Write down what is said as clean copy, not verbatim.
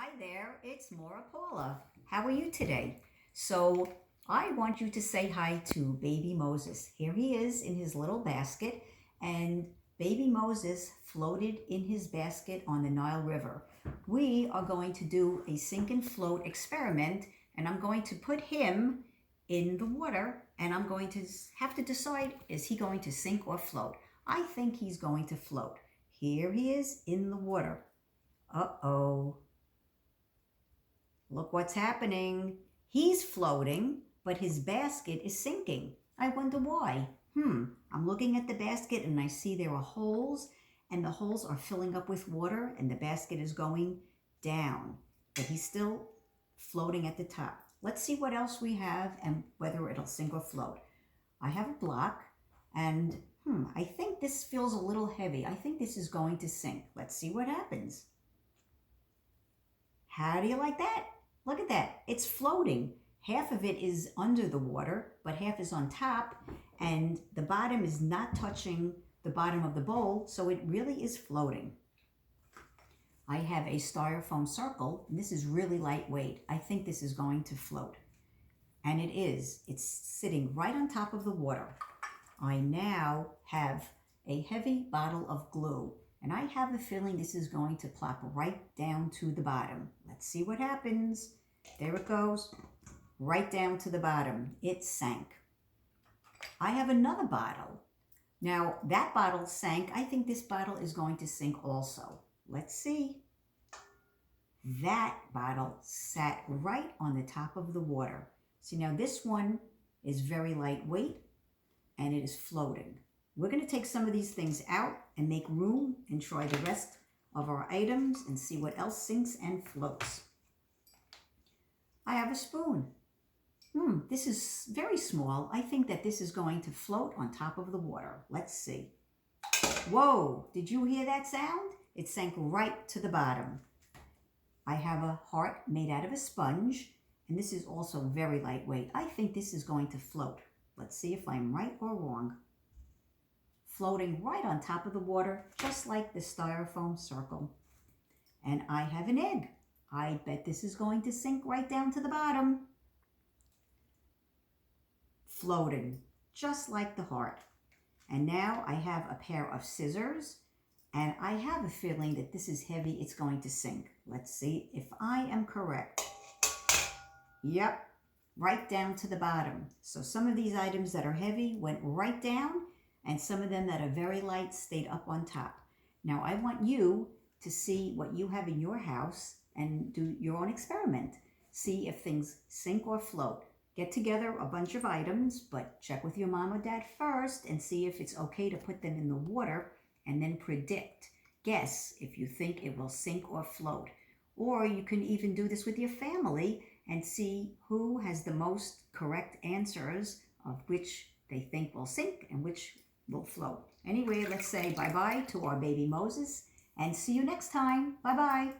Hi there, it's Maura Paula. How are you today? So, I want you to say hi to baby Moses. Here he is in his little basket, and baby Moses floated in his basket on the Nile River. We are going to do a sink and float experiment, and I'm going to put him in the water, and I'm going to have to decide, is he going to sink or float? I think he's going to float. Here he is in the water. Uh-oh. Look what's happening. He's floating, but his basket is sinking. I wonder why. I'm looking at the basket and I see there are holes, and the holes are filling up with water, and the basket is going down. But he's still floating at the top. Let's see what else we have and whether it'll sink or float. I have a block, and I think this feels a little heavy. I think this is going to sink. Let's see what happens. How do you like that? Look at that. It's floating. Half of it is under the water, but half is on top, and the bottom is not touching the bottom of the bowl, so it really is floating. I have a styrofoam circle, and this is really lightweight. I think this is going to float. And it is. It's sitting right on top of the water. I now have a heavy bottle of glue, and I have a feeling this is going to plop right down to the bottom. Let's see what happens. There it goes, right down to the bottom. It sank. I have another bottle. Now, that bottle sank. I think this bottle is going to sink also. Let's see. That bottle sat right on the top of the water. See, now this one is very lightweight, and it is floating. We're going to take some of these things out and make room and try the rest of our items and see what else sinks and floats. I have a spoon. This is very small. I think that this is going to float on top of the water. Let's see. Whoa, did you hear that sound? It sank right to the bottom. I have a heart made out of a sponge, and this is also very lightweight. I think this is going to float. Let's see if I'm right or wrong. Floating right on top of the water, just like the styrofoam circle. And I have an egg. I bet this is going to sink right down to the bottom. Floating, just like the heart. And now I have a pair of scissors, and I have a feeling that this is heavy. It's going to sink. Let's see if I am correct. Yep, right down to the bottom. So some of these items that are heavy went right down, and some of them that are very light stayed up on top. Now I want you to see what you have in your house and do your own experiment. See if things sink or float. Get together a bunch of items, but check with your mom or dad first and see if it's okay to put them in the water, and then predict. Guess if you think it will sink or float. Or you can even do this with your family and see who has the most correct answers of which they think will sink and which will float. Anyway, let's say bye-bye to our baby Moses and see you next time. Bye-bye.